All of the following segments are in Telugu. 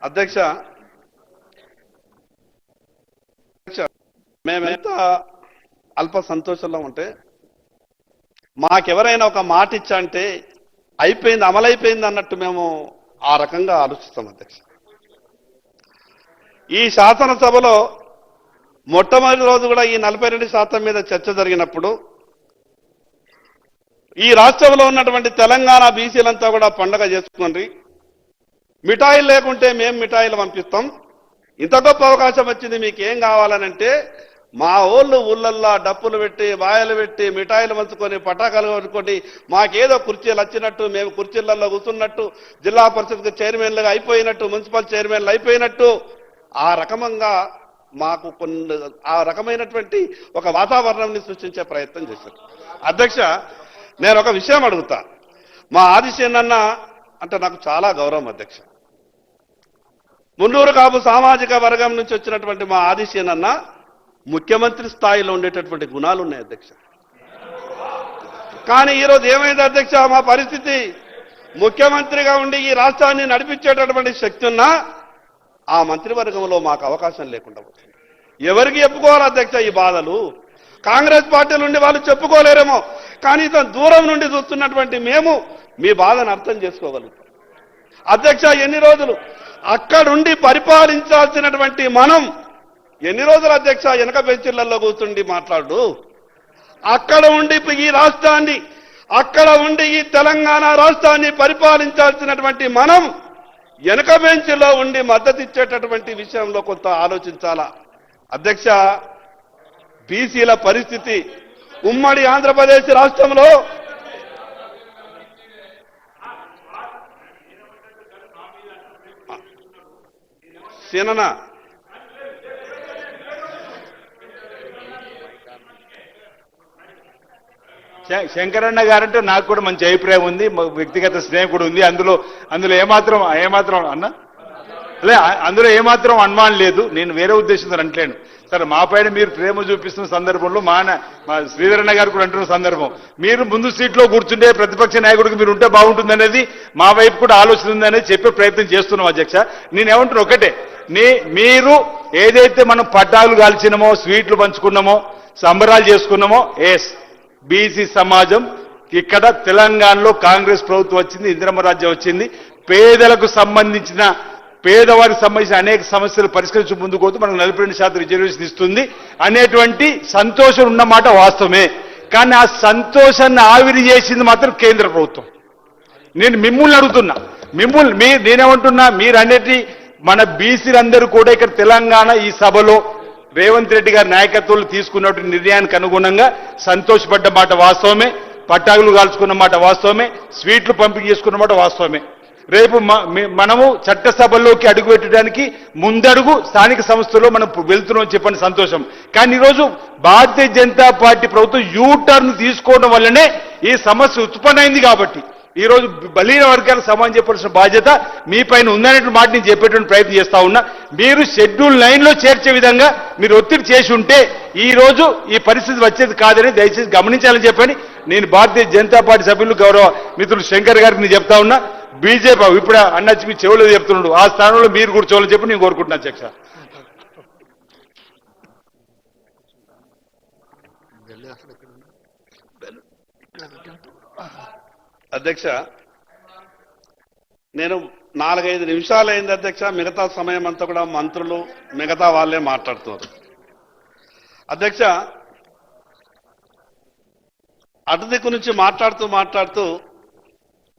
అధ్యక్ష, మేమెంత అల్ప సంతోషంలో ఉంటే మాకెవరైనా ఒక మాట ఇచ్చంటే అయిపోయింది, అమలైపోయింది అన్నట్టు మేము ఆ రకంగా ఆలోచిస్తాం. అధ్యక్ష, ఈ శాసనసభలో మొట్టమొదటి రోజు కూడా ఈ 42% మీద చర్చ జరిగినప్పుడు ఈ రాష్ట్రంలో ఉన్నటువంటి తెలంగాణ బీసీలంతా కూడా పండగ చేసుకోండి, మిఠాయిలు లేకుంటే మేము మిఠాయిలు పంపిస్తాం, ఇంత గొప్ప అవకాశం వచ్చింది, మీకు ఏం కావాలనంటే మా ఊళ్ళో ఊళ్ళల్లా డప్పులు పెట్టి బాయలు పెట్టి మిఠాయిలు పంచుకొని పటాకాలు కొట్టుకొని మాకేదో కుర్చీలు వచ్చినట్టు, మేము కుర్చీలలో కూర్చున్నట్టు, జిల్లా పరిషత్ చైర్మన్లుగా అయిపోయినట్టు, మున్సిపల్ చైర్మన్లు అయిపోయినట్టు ఆ రకంగా మాకు ఆ రకమైనటువంటి ఒక వాతావరణాన్ని సృష్టించే ప్రయత్నం చేశారు. అధ్యక్ష, నేను ఒక విషయం అడుగుతా. మా ఆదిశేనన్న అంటే నాకు చాలా గౌరవం. అధ్యక్ష, మున్నూరు కాపు సామాజిక వర్గం నుంచి వచ్చినటువంటి మా ఆదిశేనన్న ముఖ్యమంత్రి స్థాయిలో ఉండేటటువంటి గుణాలు ఉన్నాయి. అధ్యక్ష, కానీ ఈరోజు ఏమైంది అధ్యక్ష, మా పరిస్థితి ముఖ్యమంత్రిగా ఉండి ఈ రాష్ట్రాన్ని నడిపించేటటువంటి శక్తి ఉన్నా ఆ మంత్రివర్గంలో మాకు అవకాశం లేకుండా పోతుంది. ఎవరికి చెప్పుకోవాలి అధ్యక్ష ఈ బాధలు? కాంగ్రెస్ పార్టీ నుండి వాళ్ళు చెప్పుకోలేరేమో, కానీ దూరం నుండి చూస్తున్నటువంటి మేము మీ బాధను అర్థం చేసుకోగలుగుతాం. అధ్యక్ష, ఎన్ని రోజులు అక్కడుండి పరిపాలించాల్సినటువంటి మనం ఎన్ని రోజులు అధ్యక్ష వెనక బెంచీలలో కూర్చుండి మాట్లాడు? అక్కడ ఉండి ఈ రాష్ట్రాన్ని, అక్కడ ఉండి ఈ తెలంగాణ రాష్ట్రాన్ని పరిపాలించాల్సినటువంటి మనం వెనక బెంచ్లో ఉండి మద్దతు ఇచ్చేటటువంటి విషయంలో కొంత ఆలోచించాలా. అధ్యక్ష, బీసీల పరిస్థితి ఉమ్మడి ఆంధ్రప్రదేశ్ రాష్ట్రంలో సేనన శంకరన్న గారంటే నాకు కూడా మంచి అభిప్రాయం ఉంది, వ్యక్తిగత స్నేహం కూడా ఉంది. అందులో ఏమాత్రం అన్న అందులో ఏమాత్రం అనుమానం లేదు. నేను వేరే ఉద్దేశంతో అంటలేను. సరే, మా పైన మీరు ప్రేమ చూపిస్తున్న సందర్భంలో మా శ్రీధరన్న గారు కూడా అంటున్న సందర్భం, మీరు ముందు సీట్లో కూర్చుంటే ప్రతిపక్ష నాయకుడికి మీరు ఉంటే బాగుంటుందనేది మా వైపు కూడా ఆలోచన ఉందనేది చెప్పే ప్రయత్నం చేస్తున్నాం. అధ్యక్ష, నేనేమంటున్నా ఒకటే, మీరు ఏదైతే మనం పట్టాలు కాల్చినామో, స్వీట్లు పంచుకున్నామో, సంబరాలు చేసుకున్నామో, బీసీ సమాజం ఇక్కడ తెలంగాణలో కాంగ్రెస్ ప్రభుత్వం వచ్చింది, ఇందిరమ్మ రాజ్యం వచ్చింది, పేదలకు సంబంధించిన పేదవారికి సంబంధించిన అనేక సమస్యలు పరిష్కరించి ముందుకు పోతూ మనకు 42% రిజర్వేషన్ ఇస్తుంది అనేటువంటి సంతోషం ఉన్నమాట వాస్తవమే. కానీ ఆ సంతోషాన్ని ఆవిరి చేసింది మాత్రం కేంద్ర ప్రభుత్వం. నేను మిమ్మల్ని అడుగుతున్నా, నేనేమంటున్నా, మీరు అనేటి మన బీసీలందరూ కూడా ఇక్కడ తెలంగాణ ఈ సభలో రేవంత్ రెడ్డి గారి నాయకత్వంలో తీసుకున్నటువంటి నిర్ణయానికి అనుగుణంగా సంతోషపడ్డ మాట వాస్తవమే, పట్టాకులు కాల్చుకున్న మాట వాస్తవమే, స్వీట్లు పంపిణీ చేసుకున్న మాట వాస్తవమే. రేపు మనము చట్టసభల్లోకి అడుగు పెట్టడానికి ముందడుగు స్థానిక సంస్థలో మనం వెళ్తున్నాం చెప్పని సంతోషం. కానీ ఈరోజు భారతీయ జనతా పార్టీ ప్రభుత్వం యూటర్న్ తీసుకోవడం వల్లనే ఈ సమస్య ఉత్పన్నమైంది. కాబట్టి ఈరోజు బలీన వర్గాలకు సమానం చెప్పాల్సిన బాధ్యత మీ పైన ఉందనేటువంటి మాట నేను చెప్పేటువంటి ప్రయత్నం చేస్తా ఉన్నా. మీరు షెడ్యూల్ 9లో చేర్చే విధంగా మీరు ఒత్తిడి చేసి ఉంటే ఈ రోజు ఈ పరిస్థితి వచ్చేది కాదని దయచేసి గమనించాలని చెప్పని నేను భారతీయ జనతా పార్టీ సభ్యులు గౌరవ మిత్రులు శంకర్ గారికి నేను చెప్తా ఉన్నా. బీజేపీ ఇప్పుడు అన్నచ్చి మీ చెవులో చెప్తున్నాడు, ఆ స్థానంలో మీరు కూర్చోవాలని చెప్పి నేను కోరుకుంటున్నా. అధ్యక్ష, అధ్యక్ష, నేను 4-5 నిమిషాలు అయింది అధ్యక్ష. మిగతా సమయం అంతా కూడా మంత్రులు మిగతా వాళ్ళే మాట్లాడుతున్నారు. అధ్యక్ష, అటుదిక్కు నుంచి మాట్లాడుతూ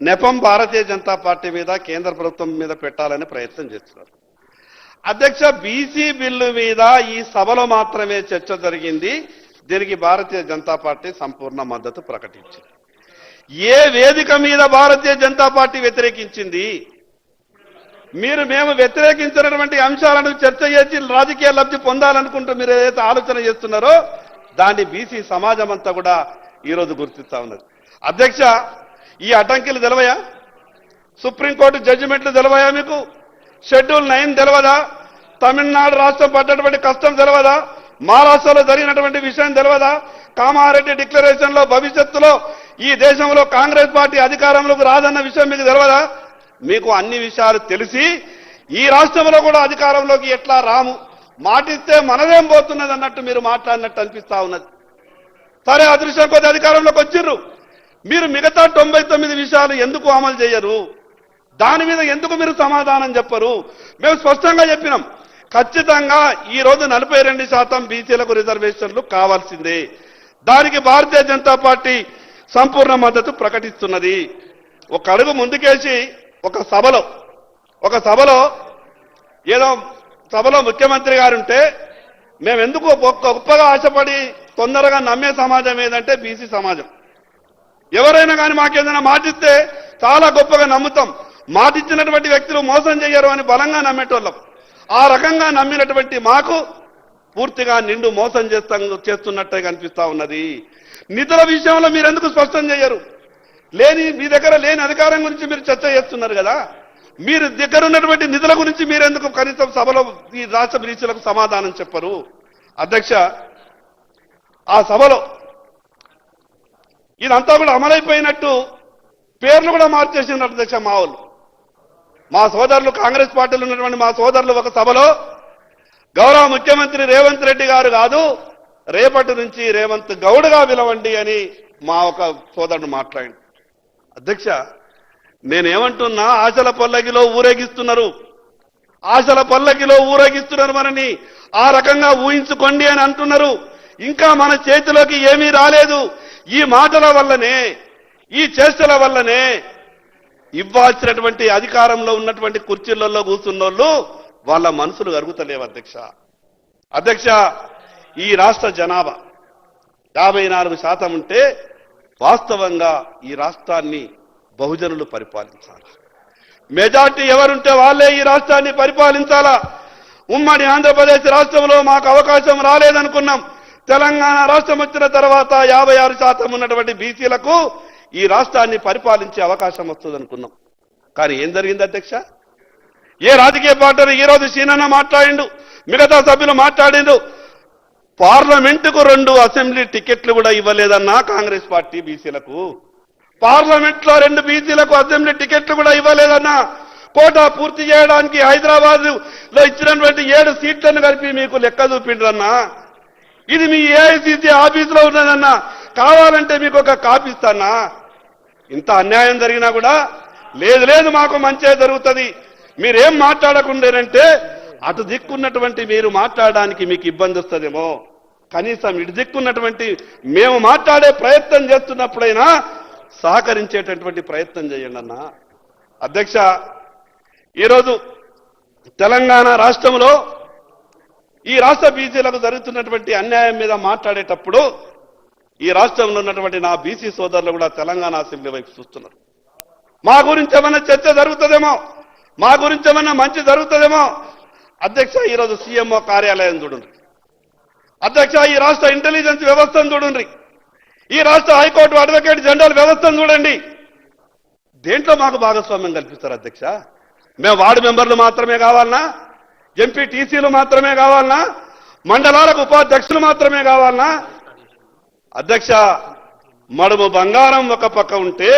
నెపం భారతీయ జనతా పార్టీ మీద, కేంద్ర ప్రభుత్వం మీద పెట్టాలని ప్రయత్నం చేస్తున్నారు. అధ్యక్ష, బీసీ బిల్లు మీద ఈ సభలో మాత్రమే చర్చ జరిగింది. దీనికి భారతీయ జనతా పార్టీ సంపూర్ణ మద్దతు ప్రకటించింది. ఏ వేదిక మీద భారతీయ జనతా పార్టీ వ్యతిరేకించింది? మేము వ్యతిరేకించినటువంటి అంశాలను చర్చ చేసి రాజకీయ లబ్ధి పొందాలనుకుంటూ మీరు ఏదైతే ఆలోచన చేస్తున్నారో దాన్ని బీసీ సమాజం అంతా కూడా ఈరోజు గుర్తిస్తా ఉన్నది. అధ్యక్ష, ఈ అడ్డంకిలు తెలవయా? సుప్రీంకోర్టు జడ్జిమెంట్లు తెలవయా మీకు? షెడ్యూల్ 9 తెలవదా? తమిళనాడు రాష్ట్రం పడ్డటువంటి కష్టం తెలవదా? మహారాష్ట్రలో జరిగినటువంటి విషయం తెలవదా? కామారెడ్డి డిక్లరేషన్ లో భవిష్యత్తులో ఈ దేశంలో కాంగ్రెస్ పార్టీ అధికారంలోకి రాదన్న విషయం మీకు తెలవదా? మీకు అన్ని విషయాలు తెలిసి ఈ రాష్ట్రంలో కూడా అధికారంలోకి ఎట్లా రాము, మాటిస్తే మనదేం పోతున్నది అన్నట్టు మీరు మాట్లాడినట్టు అనిపిస్తా ఉన్నది. సరే, అదృష్టం కొద్ది అధికారంలోకి వచ్చిర్రు, మీరు మిగతా 99 విషయాలు ఎందుకు అమలు చేయరు? దాని మీద ఎందుకు మీరు సమాధానం చెప్పరు? మేము స్పష్టంగా చెప్పినాం, ఖచ్చితంగా ఈ రోజు 42% బీసీలకు రిజర్వేషన్లు కావాల్సిందే. దానికి భారతీయ జనతా పార్టీ సంపూర్ణ మద్దతు ప్రకటిస్తున్నది. ఒక అడుగు ముందుకేసి ఒక సభలో ఏదో సభలో ముఖ్యమంత్రి గారు ఉంటే మేము ఎందుకు గొప్పగా ఆశపడి తొందరగా నమ్మే సమాజం ఏదంటే బీసీ సమాజం. ఎవరైనా కానీ మాకేదైనా మాటిస్తే చాలా గొప్పగా నమ్ముతాం. మాటిచ్చినటువంటి వ్యక్తులు మోసం చేయరు అని బలంగా నమ్మేటోళ్ళం. ఆ రకంగా నమ్మినటువంటి మాకు పూర్తిగా నిండు మోసం చేస్తున్నట్టే కనిపిస్తా ఉన్నది. నిధుల విషయంలో మీరు ఎందుకు స్పష్టం చేయరు? మీ దగ్గర లేని అధికారం గురించి మీరు చర్చ చేస్తున్నారు కదా, మీరు దగ్గర ఉన్నటువంటి నిధుల గురించి మీరెందుకు కనీసం సభలో ఈ రాష్ట్ర బీసీలకు సమాధానం చెప్పరు? అధ్యక్ష, ఆ సభలో ఇదంతా కూడా అమలైపోయినట్టు పేర్లు కూడా మార్చేసినారు అధ్యక్ష. మా సోదరులు కాంగ్రెస్ పార్టీలో ఉన్నటువంటి మా సోదరులు ఒక సభలో గౌరవ ముఖ్యమంత్రి రేవంత్ రెడ్డి గారు కాదు, రేపటి నుంచి రేవంత్ గౌడ్గా పిలవండి అని మా ఒక సోదరుడు మాట్లాడింది. అధ్యక్ష, నేనేమంటున్నా, ఆశల పల్లకిలో ఊరేగిస్తున్నారు మనని. ఆ రకంగా ఊహించుకోండి అని అంటున్నారు. ఇంకా మన చేతిలోకి ఏమీ రాలేదు. ఈ మాటల వల్లనే, ఈ చేష్టల వల్లనే ఇవ్వాల్సినటువంటి అధికారంలో ఉన్నటువంటి కుర్చీలలో కూర్చున్నోళ్ళు వాళ్ళ మనసులు కరుగుతలేవు అధ్యక్ష. ఈ రాష్ట్ర జనాభా 54% ఉంటే వాస్తవంగా ఈ రాష్ట్రాన్ని బహుజనులు పరిపాలించాలి. మెజార్టీ ఎవరుంటే వాళ్ళే ఈ రాష్ట్రాన్ని పరిపాలించాలా. ఉమ్మడి ఆంధ్రప్రదేశ్ రాష్ట్రంలో మాకు అవకాశం రాలేదనుకున్నాం. తెలంగాణ రాష్ట్రం వచ్చిన తర్వాత 56% ఉన్నటువంటి బీసీలకు ఈ రాష్ట్రాన్ని పరిపాలించే అవకాశం వస్తుందనుకున్నాం. కానీ ఏం జరిగింది అధ్యక్ష? ఏ రాజకీయ పార్టీలు ఈరోజు సీనన్న మాట్లాడిండు, మిగతా సభ్యులు మాట్లాడిండు, పార్లమెంటుకు 2 అసెంబ్లీ టికెట్లు కూడా ఇవ్వలేదన్నా కాంగ్రెస్ పార్టీ బీసీలకు. పార్లమెంట్లో 2 బీసీలకు అసెంబ్లీ టికెట్లు కూడా ఇవ్వలేదన్నా. కోటా పూర్తి చేయడానికి హైదరాబాద్ లో ఇచ్చినటువంటి 7 సీట్లను కలిపి మీకు లెక్క చూపిండ్రన్నా. ఇది మీ ఏఐసీసీ ఆఫీసులో ఉన్నదన్నా, కావాలంటే మీకు ఒక కాపీ ఇస్తానా. ఇంత అన్యాయం జరిగినా కూడా లేదు మాకు మంచే జరుగుతుంది, మీరేం మాట్లాడకుండానంటే అటు దిక్కున్నటువంటి మీరు మాట్లాడడానికి మీకు ఇబ్బంది వస్తుందేమో, కనీసం ఇటు దిక్కున్నటువంటి మేము మాట్లాడే ప్రయత్నం చేస్తున్నప్పుడైనా సహకరించేటటువంటి ప్రయత్నం చేయండి అన్నా. అధ్యక్ష, ఈరోజు తెలంగాణ రాష్ట్రంలో ఈ రాష్ట్ర బీసీలకు జరుగుతున్నటువంటి అన్యాయం మీద మాట్లాడేటప్పుడు ఈ రాష్ట్రంలో ఉన్నటువంటి నా బీసీ సోదరులు కూడా తెలంగాణ అసెంబ్లీ వైపు చూస్తున్నారు. మా గురించి ఏమన్నా చర్చ జరుగుతుందేమో, మా గురించి ఏమన్నా మంచి జరుగుతుందేమో. అధ్యక్ష, ఈరోజు సీఎంఓ కార్యాలయం చూడండి అధ్యక్ష, ఈ రాష్ట్ర ఇంటెలిజెన్స్ వ్యవస్థను చూడండి, ఈ రాష్ట్ర హైకోర్టు అడ్వకేట్ జనరల్ వ్యవస్థను చూడండి. దేంట్లో మాకు భాగస్వామ్యం కల్పిస్తారు అధ్యక్ష? మేము వార్డు మెంబర్లు మాత్రమే కావాలనా? ఎంపీటీసీలు మాత్రమే కావాలనా? మండలాలకు ఉపాధ్యక్షులు మాత్రమే కావాలనా? అధ్యక్ష, మడుము బంగారం ఒక పక్క ఉంటే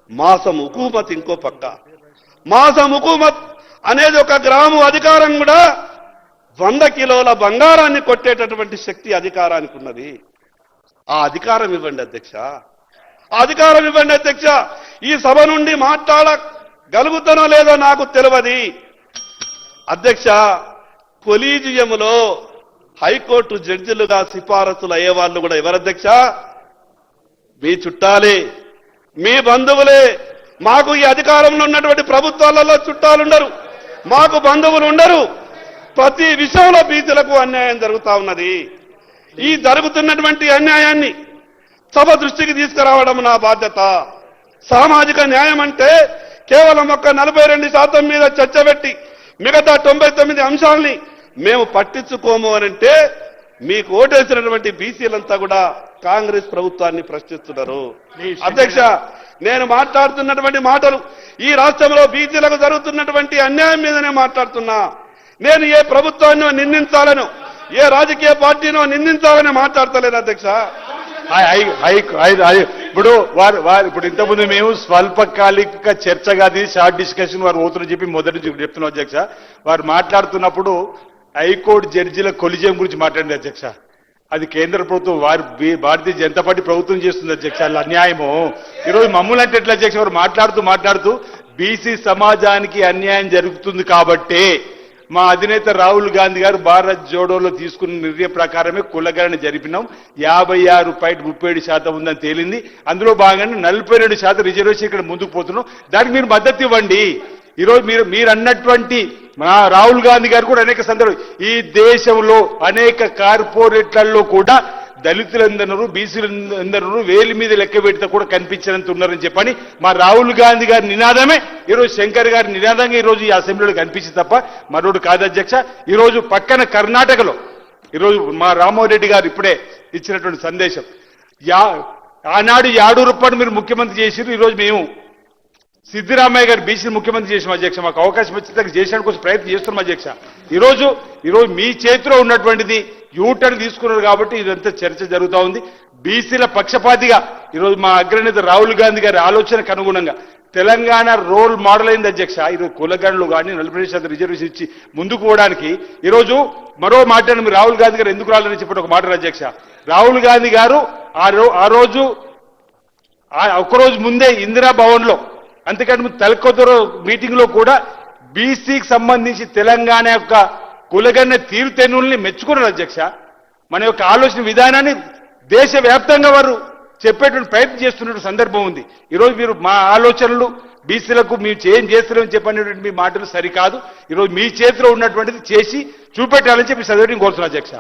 మాసం హుకూమత్ ఇంకో పక్క. మాసం హుకూమత్ అనేది ఒక గ్రాము అధికారం కూడా 100 కిలోల బంగారాన్ని కొట్టేటటువంటి శక్తి అధికారానికి ఉన్నది. ఆ అధికారం ఇవ్వండి అధ్యక్ష, ఆ అధికారం ఇవ్వండి అధ్యక్ష. ఈ సభ నుండి మాట్లాడగలుగుతానో లేదో నాకు తెలియదు అధ్యక్ష. కొలీజియంలో హైకోర్టు జడ్జిలుగా సిఫారసులు అయ్యేవాళ్ళు కూడా ఎవరు అధ్యక్ష? మీ చుట్టాలే, మీ బంధువులే. మాకు ఈ అధికారంలో ఉన్నటువంటి ప్రభుత్వాలలో చుట్టాలుండరు, మాకు బంధువులు ఉండరు. ప్రతి విషయంలో బీసీలకు అన్యాయం జరుగుతా ఉన్నది. ఈ జరుగుతున్నటువంటి అన్యాయాన్ని సభ దృష్టికి తీసుకురావడం నా బాధ్యత. సామాజిక న్యాయం అంటే కేవలం ఒక్క 42% మీద చర్చ పెట్టి మిగతా 99 అంశాలని మేము పట్టించుకోము అనంటే మీకు ఓటేసినటువంటి బీసీలంతా కూడా కాంగ్రెస్ ప్రభుత్వాన్ని ప్రశ్నిస్తున్నారు. అధ్యక్ష, నేను మాట్లాడుతున్నటువంటి మాటలు ఈ రాష్ట్రంలో బీసీలకు జరుగుతున్నటువంటి అన్యాయం మీదనే మాట్లాడుతున్నా. నేను ఏ ప్రభుత్వాన్ని నిందించాలను, ఏ రాజకీయ పార్టీనో నిందించాలని మాట్లాడతలేను అధ్యక్ష. ఇప్పుడు ఇప్పుడు ఇంతకుముందు మేము స్వల్పకాలిక చర్చ కాదు షార్ట్ డిస్కషన్ వారు పోతున్నారు చెప్పి మొదటి నుంచి చెప్తున్నాం అధ్యక్ష. వారు మాట్లాడుతున్నప్పుడు హైకోర్టు జడ్జిల కొలిజియం గురించి మాట్లాడింది అధ్యక్ష. అది కేంద్ర ప్రభుత్వం భారతీయ జనతా పార్టీ ప్రభుత్వం చేస్తుంది అధ్యక్ష. అది అన్యాయము. ఈరోజు మమ్మల్ని అంటే ఎట్లా అధ్యక్ష? వారు మాట్లాడుతూ బీసీ సమాజానికి అన్యాయం జరుగుతుంది కాబట్టే మా అధినేత రాహుల్ గాంధీ గారు భారత్ జోడోలో తీసుకున్న నిర్ణయం ప్రకారమే కులగణన జరిపినాం. 56.37% ఉందని తేలింది. అందులో భాగంగా 42% రిజర్వేషన్ ఇక్కడ ముందుకు పోతున్నాం. దానికి మీరు మద్దతు ఇవ్వండి. ఈరోజు మీరు అన్నటువంటి మా రాహుల్ గాంధీ గారు కూడా అనేక సందర్భాలు ఈ దేశంలో అనేక కార్పొరేట్లలో కూడా దళితులందరూ బీసీలందరూ వేలి మీద లెక్క పెడితే కూడా కనిపించినంత ఉన్నారని చెప్పని మా రాహుల్ గాంధీ గారి నినాదమే ఈరోజు శంకర్ గారి నినాదంగా ఈరోజు ఈ అసెంబ్లీలో కనిపించింది తప్ప మరొకటి కాదు అధ్యక్ష. ఈరోజు పక్కన కర్ణాటకలో ఈరోజు మా రామ్మోహన్ రెడ్డి గారు ఇప్పుడే ఇచ్చినటువంటి సందేశం, ఆనాడు 7 రూపాయలు మీరు ముఖ్యమంత్రి చేసిరు, ఈరోజు మేము సిద్దిరామయ్య గారు బీసీ ముఖ్యమంత్రి చేసాం అధ్యక్ష. మాకు అవకాశం వచ్చేందుకు చేసడానికి కోసం ప్రయత్నం చేస్తున్నాం అధ్యక్ష. ఈరోజు మీ చేతిలో ఉన్నటువంటిది యూటర్న్ తీసుకున్నారు కాబట్టి ఇదంతా చర్చ జరుగుతూ ఉంది. బీసీల పక్షపాతిగా ఈరోజు మా అగ్రనేత రాహుల్ గాంధీ గారి ఆలోచనకు అనుగుణంగా తెలంగాణ రోల్ మోడల్ అయింది అధ్యక్ష. ఈరోజు కులగణలు కానీ 40% రిజర్వేషన్ ఇచ్చి ముందుకు పోవడానికి ఈరోజు మరో మాటను మీరు రాహుల్ గాంధీ గారు ఎందుకు రాలని చెప్పి ఒక మాట అధ్యక్ష. రాహుల్ గాంధీ గారు ఆ రోజు ఒక్కరోజు ముందే ఇందిరా భవన్ లో, అంతకంటే తలకొద్దరు మీటింగ్ లో కూడా బీసీకి సంబంధించి తెలంగాణ యొక్క కులగన్న తీరుతెన్నుల్ని మెచ్చుకున్నారు అధ్యక్ష. మన యొక్క ఆలోచన విధానాన్ని దేశవ్యాప్తంగా వారు చెప్పేటువంటి ప్రయత్నం చేస్తున్న సందర్భం ఉంది. ఈరోజు మీరు మా ఆలోచనలు బీసీలకు మేము ఏం చేస్తున్నామని చెప్పనేటువంటి మీ మాటలు సరికాదు. ఈరోజు మీ చేతిలో ఉన్నటువంటిది చేసి చూపెట్టాలని చెప్పి సదోటిని కోరుతున్నా అధ్యక్ష.